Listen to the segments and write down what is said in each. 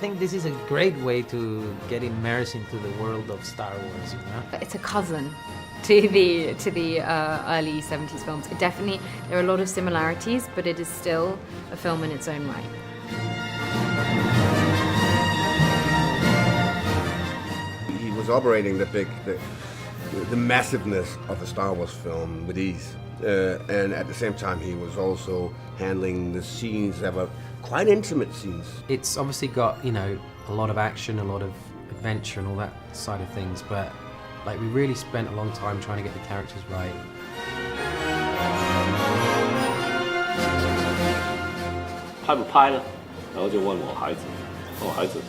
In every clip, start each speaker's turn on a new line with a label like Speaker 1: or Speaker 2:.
Speaker 1: think this is a great way to get immersed into the world of Star Wars, you know?
Speaker 2: It's a cousin to the early 70s films. There are a lot of similarities, but it is still a film in its own right.
Speaker 3: He was operating the massiveness of a Star Wars film with ease. And at the same time, he was also handling the scenes that were quite intimate scenes.
Speaker 1: It's obviously got, you know, a lot of action, a lot of adventure and all that side of things, but like we really spent a long time trying to get the characters right.
Speaker 4: 拍不拍呢？然后就问我孩子，孩子，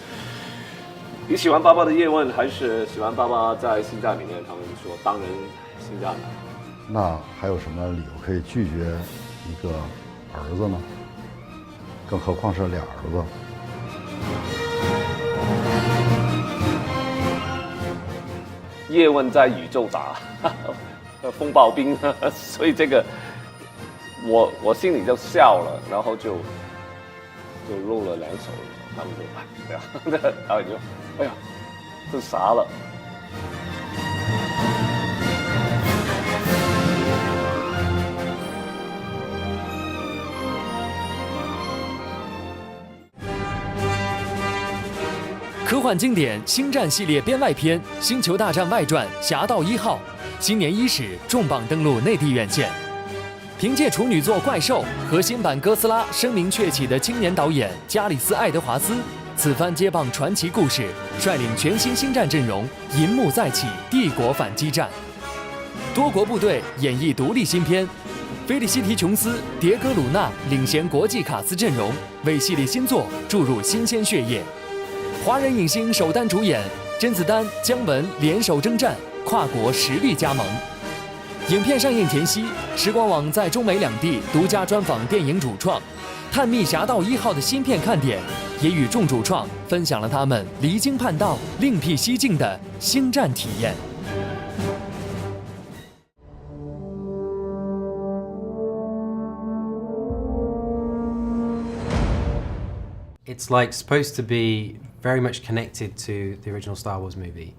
Speaker 4: 你喜欢爸爸的叶问还是喜欢爸爸在星战里面？他们说当然星战了。
Speaker 5: 那还有什么理由可以拒绝一个儿子呢？更何况是俩儿子。
Speaker 4: 叶问在宇宙打风暴兵，所以这个我心里就笑了，然后就露了两手，他们就哎呀，导演就哎呀，这傻了。
Speaker 6: 科幻经典《星战》系列编外篇《星球大战外传：侠盗1号》，新年伊始重磅登陆内地院线。凭借处女作《怪兽》和新版《哥斯拉》声名鹊起的青年导演加里斯·爱德华斯，此番接棒传奇故事，率领全新星战阵容，银幕再起，帝国反击战。多国部队演绎独立新片，菲利西提·琼斯、迭戈·鲁纳领衔国际卡司阵容，为系列新作注入新鲜血液。华人影星首单主演，甄子丹、姜文联手征战，跨国实力加盟。影片上映前夕，时光网在中美两地独家专访电影主创，探秘《侠盗1号》的新片看点，也与众主创分享了他们离经叛道、另辟蹊径的星战体验。
Speaker 1: It's like supposed to be very much connected to the original Star Wars movie.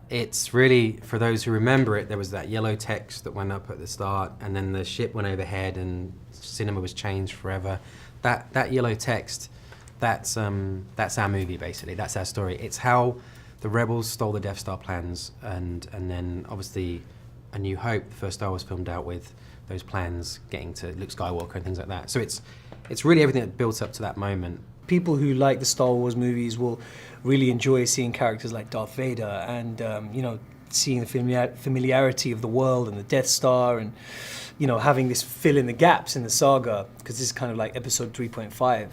Speaker 1: It's really, for those who remember it, there was that yellow text that went up at the start, and then the ship went overhead and cinema was changed forever. That yellow text, that's our movie basically, that's our story. It's how the rebels stole the Death Star plans, and then obviously A New Hope, the first Star Wars film, dealt with those plans getting to Luke Skywalker and things like that. So it's really everything that built up to that moment.
Speaker 7: People who like the Star Wars movies will really enjoy seeing characters like Darth Vader and, you know, seeing the familiarity of the world and the Death Star and, you know, having this fill in the gaps in the saga, because this is kind of like episode 3.5.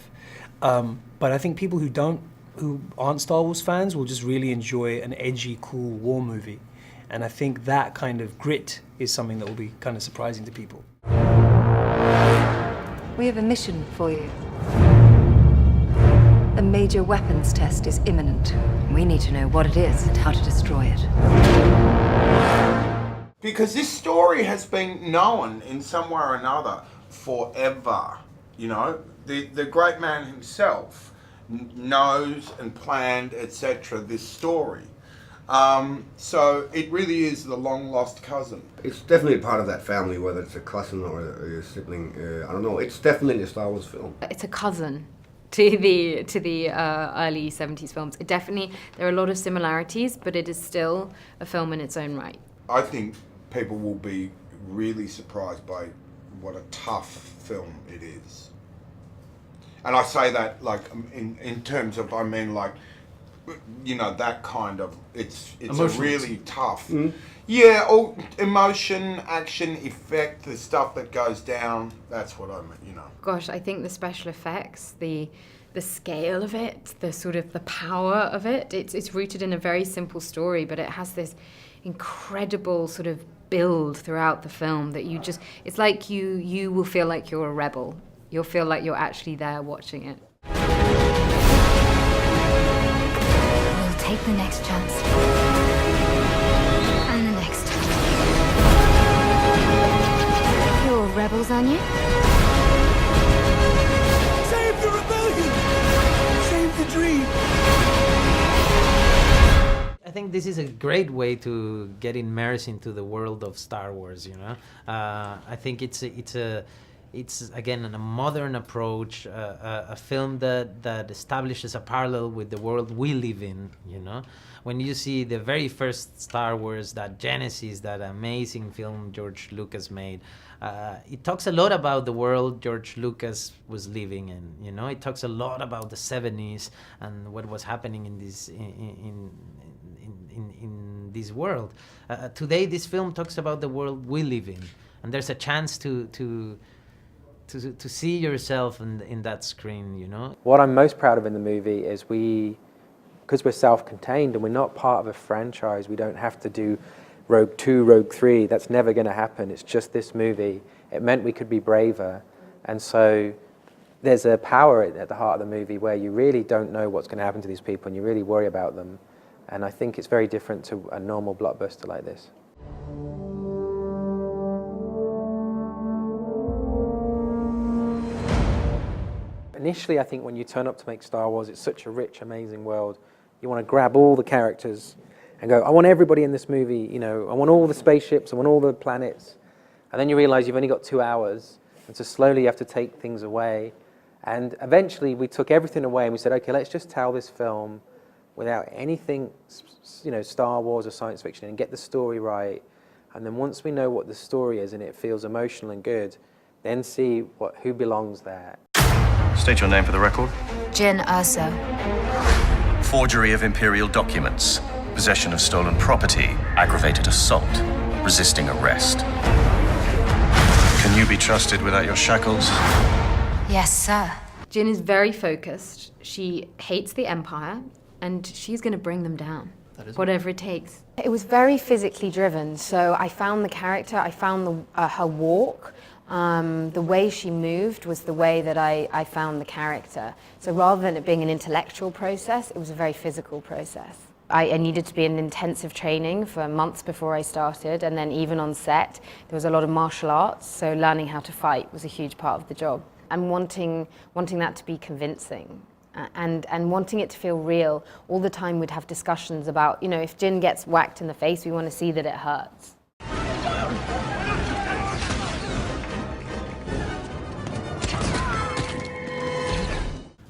Speaker 7: But I think people who aren't Star Wars fans will just really enjoy an edgy, cool war movie. And I think that kind of grit is something that will be kind of surprising to people.
Speaker 8: We have a mission for you. A major weapons test is imminent. We need to know what it is and how to destroy it.
Speaker 9: Because this story has been known in some way or another forever. You know, the great man himself knows and planned, etc., this story. So it really is the long-lost cousin.
Speaker 3: It's definitely part of that family, whether it's a cousin or a sibling. I don't know. It's definitely a Star Wars film.
Speaker 2: It's a cousin to the early 70s films. There are a lot of similarities, but it is still a film in its own right.
Speaker 9: I think people will be really surprised by what a tough film it is. And I say that like in terms of, I mean like, you know, that kind of, it's a really tough. Mm. Yeah, all emotion, action, effect, the stuff that goes down, that's what I mean, you know.
Speaker 2: Gosh, I think the special effects, the scale of it, the sort of the power of it, it's rooted in a very simple story, but it has this incredible sort of build throughout the film that it's like you will feel like you're a rebel. You'll feel like you're actually there watching it.
Speaker 10: Take the next chance. And the next. You're rebels, aren't you?
Speaker 11: Save the rebellion! think this is a great way to get immersed into the world of Star Wars. You know, I think it's again a modern approach, a film that establishes a parallel with the world we live in. You know, when you see the very first Star Wars, that Genesis, that amazing film George Lucas made, it talks a lot about the world George Lucas was living in. You know, it talks a lot about the 70s and what was happening in this world. Today, this film talks about the world we live in, and there's a chance to see yourself in that screen. You know.
Speaker 1: What I'm most proud of in the movie is because we're self-contained and we're not part of a franchise. We don't have to do Rogue 2, Rogue 3, that's never going to happen. It's just this movie. It meant we could be braver. And so there's a power at the heart of the movie where you really don't know what's going to happen to these people and you really worry about them. And I think it's very different to a normal blockbuster like this. Initially, I think when you turn up to make Star Wars, it's such a rich, amazing world. You want to grab all the characters and go, I want everybody in this movie, you know, I want all the spaceships, I want all the planets. And then you realize you've only got 2 hours, and so slowly you have to take things away. And eventually we took everything away and we said, okay, let's just tell this film without anything, you know, Star Wars or science fiction, and get the story right. And then once we know what the story is and it feels emotional and good, then see who belongs there.
Speaker 12: State your name for the record.
Speaker 10: Jin Erso.
Speaker 12: Forgery of Imperial documents, possession of stolen property, aggravated assault, resisting arrest. Can you be trusted without your shackles?
Speaker 10: Yes, sir.
Speaker 2: Jin is very focused. She hates the Empire, and she's going to bring them down, whatever it takes. It was very physically driven, so I found the character, I found her walk. The way she moved was the way that I found the character. So rather than it being an intellectual process, it was a very physical process. I needed to be in intensive training for months before I started, and then even on set, there was a lot of martial arts, so learning how to fight was a huge part of the job. And wanting that to be convincing, and wanting it to feel real. All the time we'd have discussions about, you know, if Jin gets whacked in the face, we want to see that it hurts.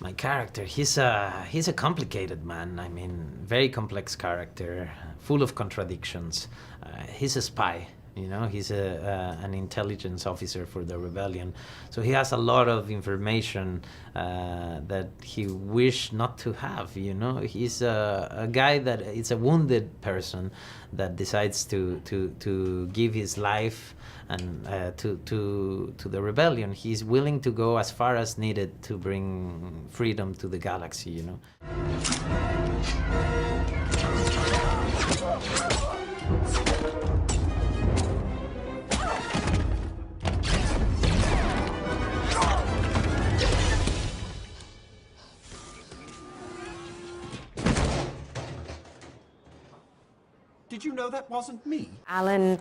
Speaker 11: My character, he's a complicated man. I mean, very complex character, full of contradictions. He's a spy, you know. He's an intelligence officer for the rebellion, so he has a lot of information that he wished not to have. You know, he's a guy that is a wounded person that decides to give his life and to the rebellion. He's willing to go as far as needed to bring freedom to the galaxy, you know.
Speaker 13: Did you know that wasn't me?
Speaker 2: Alan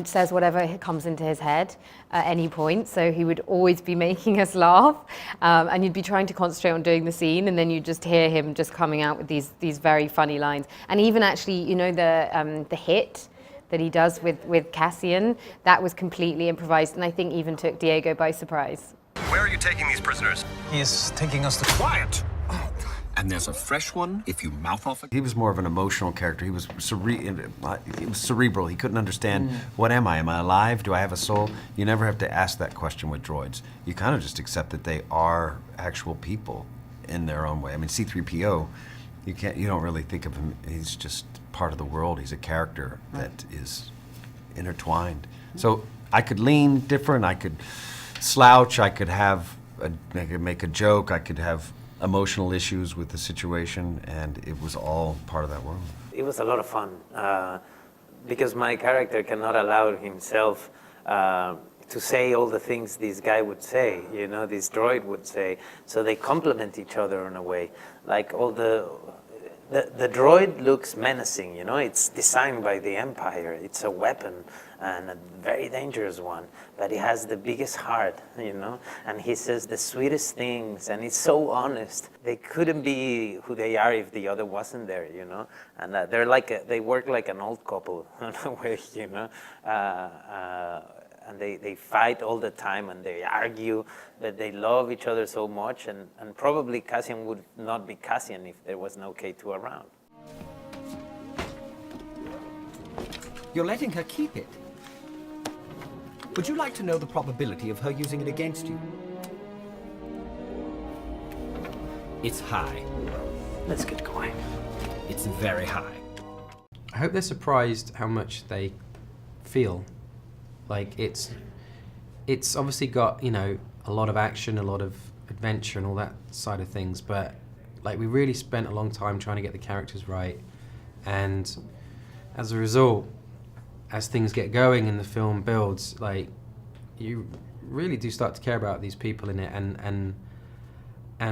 Speaker 2: says whatever comes into his head at any point, so he would always be making us laugh, and you'd be trying to concentrate on doing the scene, and then you just hear him just coming out with these very funny lines. And even actually, you know, the hit that he does with Cassian, that was completely improvised, and I think even took Diego by surprise.
Speaker 12: Where are you taking these prisoners?
Speaker 13: He's taking us to quiet. And there's a fresh one if you mouth off it.
Speaker 14: He was more of an emotional character. He was cerebral. He couldn't understand, what am I? Am I alive? Do I have a soul? You never have to ask that question with droids. You kind of just accept that they are actual people in their own way. I mean, C-3PO, you don't really think of him, he's just part of the world. He's a character that is intertwined. So I could lean different, I could slouch, I could make a joke, I could have emotional issues with the situation, and it was all part of that world.
Speaker 11: It was a lot of fun because my character cannot allow himself to say all the things this guy would say, you know, this droid would say. So they complement each other in a way. Like all the The droid looks menacing, you know, it's designed by the Empire. It's a weapon and a very dangerous one, but he has the biggest heart, you know, and he says the sweetest things, and he's so honest. They couldn't be who they are if the other wasn't there, you know, and they're like, they work like an old couple in a way, you know, and they fight all the time and they argue, but they love each other so much, and probably Cassian would not be Cassian if there was no K2 around.
Speaker 13: You're letting her keep it. Would you like to know the probability of her using it against you? It's high.
Speaker 11: Let's get going.
Speaker 13: It's very high.
Speaker 1: I hope they're surprised how much they feel. Like it's obviously got, you know, a lot of action, a lot of adventure and all that side of things, but like we really spent a long time trying to get the characters right, and as a result, as things get going and the film builds, like you really do start to care about these people in it, and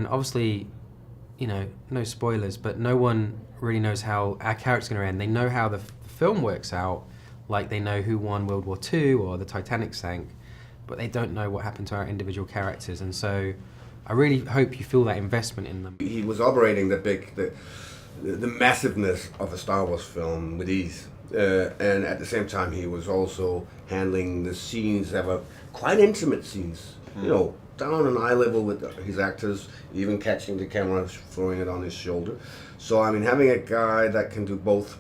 Speaker 1: obviously, you know, no spoilers, but no one really knows how our character's going to end. They know how the film works out, like they know who won World War II or the Titanic sank, but they don't know what happened to our individual characters, and so I really hope you feel that investment in them.
Speaker 3: He was operating the massiveness of a Star Wars film with ease. And at the same time, he was also handling the scenes that were quite intimate scenes, you know, down an eye level with his actors, even catching the camera, throwing it on his shoulder. So, I mean, having a guy that can do both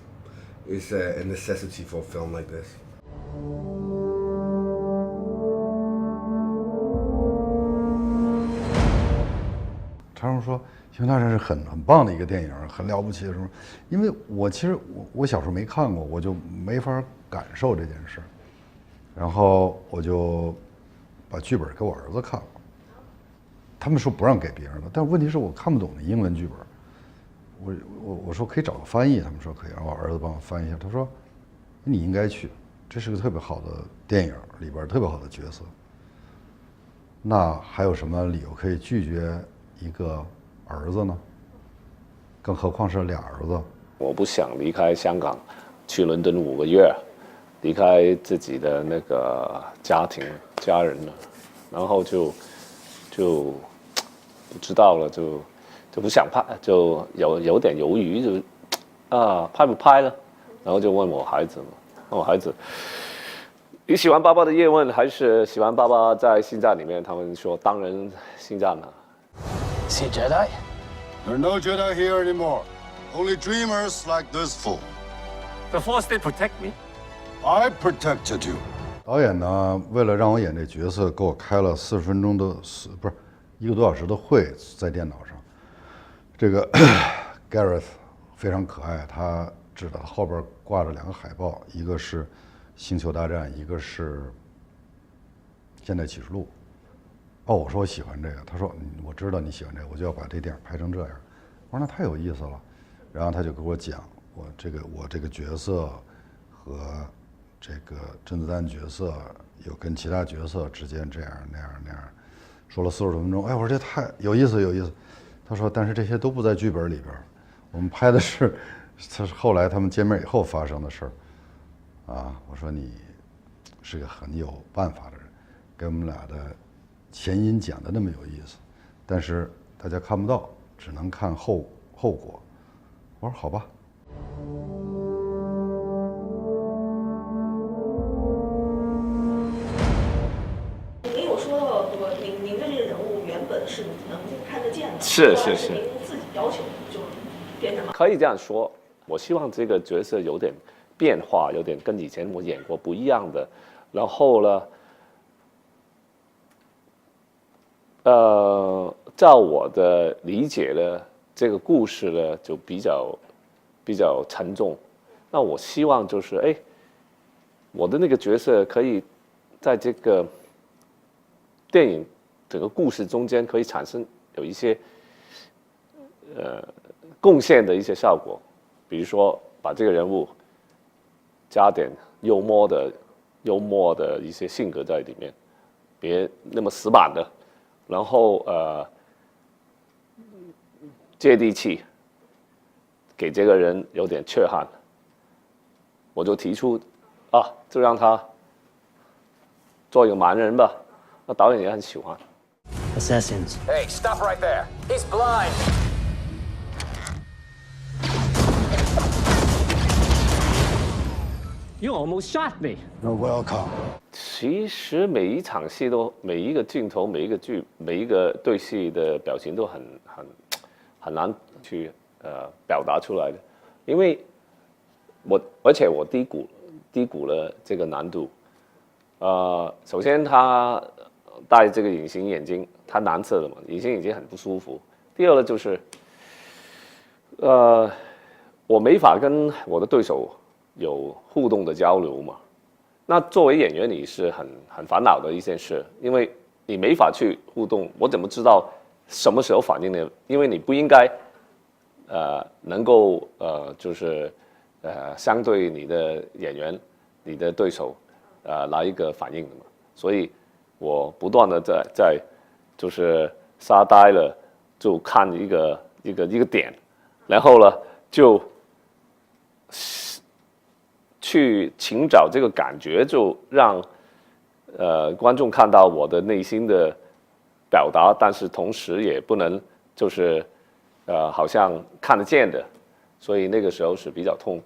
Speaker 3: is a necessity for a film like this.
Speaker 5: 常荣说《星球大战》是很棒的一个电影，很了不起什么？因为我其实我小时候没看过，我就没法感受这件事。然后我就把剧本给我儿子看了，他们说不让给别人了，但问题是我看不懂那英文剧本。我说可以找个翻译，他们说可以，然后我儿子帮我翻译一下，他说你应该去，这是个特别好的电影，里边特别好的角色。那还有什么理由可以拒绝一个儿子呢？更何况是俩儿子。
Speaker 4: 我不想离开香港，去伦敦5个月，离开自己的那个家庭家人了，然后就不知道了，就不想拍，就有点犹豫，就拍不拍了？然后就问我孩子嘛，问我孩子，你喜欢爸爸的叶问还是喜欢爸爸在星战里面？他们说当然星战了。
Speaker 15: Is he a Jedi?
Speaker 16: There are no Jedi here anymore. Only dreamers like this fool.
Speaker 15: The Force did protect me.
Speaker 16: I protected you.
Speaker 5: 导演呢，为了让我演这角色，给我开了40分钟的不是1个多小时的会，在电脑上。这个 Gareth 非常可爱，他指的后边挂着2个海报，一个是《星球大战》，一个是《现代启示录》。哦，我说我喜欢这个，他说我知道你喜欢这个，我就要把这电影拍成这样。我说那太有意思了，然后他就给我讲我这个角色和这个甄子丹角色有跟其他角色之间这样那样，说了40多分钟。哎，我说这太有意思有意思。他说但是这些都不在剧本里边，我们拍的是后来他们见面以后发生的事儿。啊，我说你是个很有办法的人，给我们俩的前因讲的那么有意思，但是大家看不到，只能看后果。我说好吧。
Speaker 17: 您有说到说您的这个人物原本是能看得见的，
Speaker 4: 是
Speaker 17: 您自己要求就变成了。
Speaker 4: 可以这样说，我希望这个角色有点变化，有点跟以前我演过不一样的。然后呢，照我的理解呢，这个故事呢就比较沉重。那我希望就是，我的那个角色可以在这个电影整个故事中间可以产生有一些贡献的一些效果，比如说把这个人物加点幽默的一些性格在里面，别那么死板的。然后接地气，给这个人有点缺憾，我就提出，啊，就让他做一个盲人吧。那导演也很喜欢。
Speaker 15: Assassins. Hey, stop right there. He's blind. You almost shot me.
Speaker 16: You're welcome.
Speaker 4: 其实每一场戏都每一个镜头每一个剧每一个对戏的表情都很难去表达出来的，因为而且我低估了这个难度。首先他戴这个隐形眼镜，它蓝色的嘛，隐形眼镜很不舒服。第二呢就是，我没法跟我的对手有互动的交流嘛。那作为演员，你是很烦恼的一件事，因为你没法去互动，我怎么知道什么时候反应呢？因为你不应该，能够就是相对你的演员、你的对手，来一个反应的嘛。所以我不断的在就是发呆了，就看一个点，然后呢就去寻找这个感觉，就让观众看到我的内心的表达，但是同时也不能就是好像看得见的，所以那个时候是比较痛苦。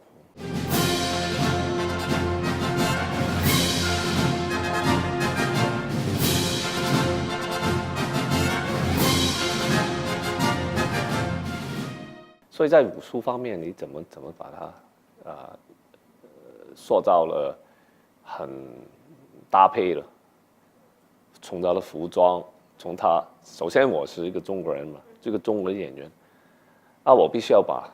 Speaker 4: 所以在武术方面，你怎么把它塑造了很搭配了，从他的服装，从他首先我是一个中国人嘛，这个中国的演员，我必须要把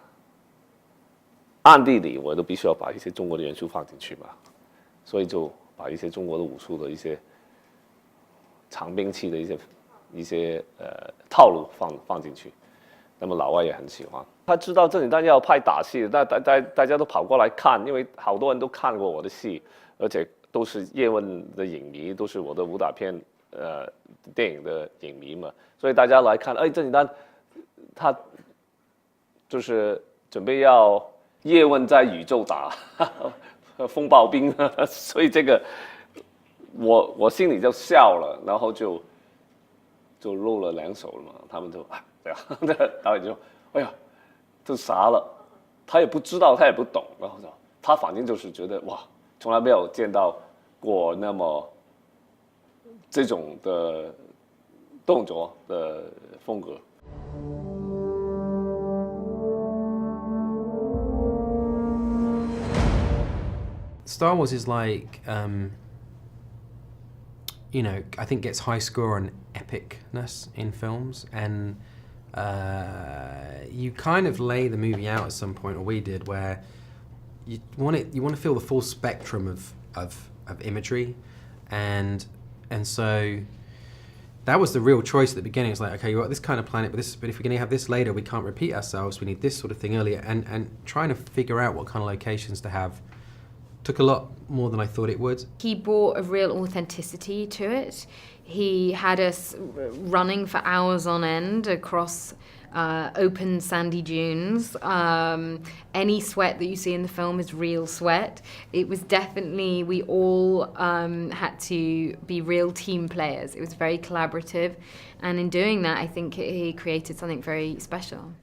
Speaker 4: 暗地里我都必须要把一些中国的元素放进去嘛，所以就把一些中国的武术的一些长兵器的一些套路放进去，那么老外也很喜欢。他知道甄子丹要拍打戏，大家都跑过来看，因为好多人都看过我的戏，而且都是叶问的影迷，都是我的武打片电影的影迷嘛，所以大家来看，甄子丹他就是准备要叶问在宇宙打风暴兵，所以这个我心里就笑了，然后就露了两手了嘛，他们就对啊，导演就哎呀。就傻了，他也不知道，他也不懂，然后他反正就是觉得哇，从来没有见到过那么这种的动作的风格。
Speaker 1: Star Wars is like, you know, I think gets high score on epicness in films, and you kind of lay the movie out at some point, or we did, where you want to feel the full spectrum of imagery, and so that was the real choice at the beginning. It's like, okay, you got this kind of planet, but if we're going to have this later, we can't repeat ourselves. We need this sort of thing earlier, and trying to figure out what kind of locations to have took a lot more than I thought it would.
Speaker 2: He brought a real authenticity to it. He had us running for hours on end across open sandy dunes. Any sweat that you see in the film is real sweat. It was definitely, we all had to be real team players. It was very collaborative, and in doing that, I think he created something very special.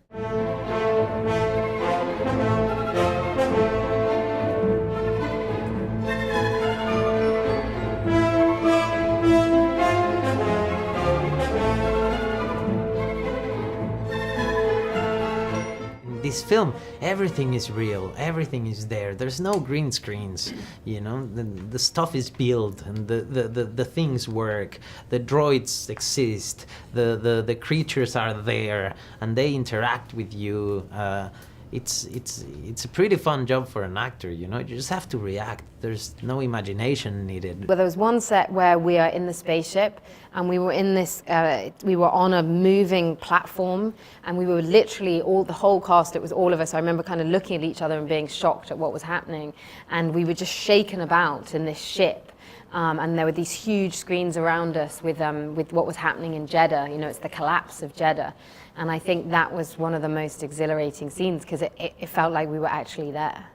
Speaker 11: This film, everything is real, everything is there. There's no green screens, you know. The stuff is built, and the things work. The droids exist. The creatures are there, and they interact with you. It's a pretty fun job for an actor, you know. You just have to react. There's no imagination needed.
Speaker 2: Well, there was one set where we are in the spaceship, and we were in this. We were on a moving platform, and we were literally the whole cast. It was all of us. I remember kind of looking at each other and being shocked at what was happening, and we were just shaken about in this ship. and there were these huge screens around us with what was happening in Jeddah. You know, it's the collapse of Jeddah. And I think that was one of the most exhilarating scenes because it felt like we were actually there.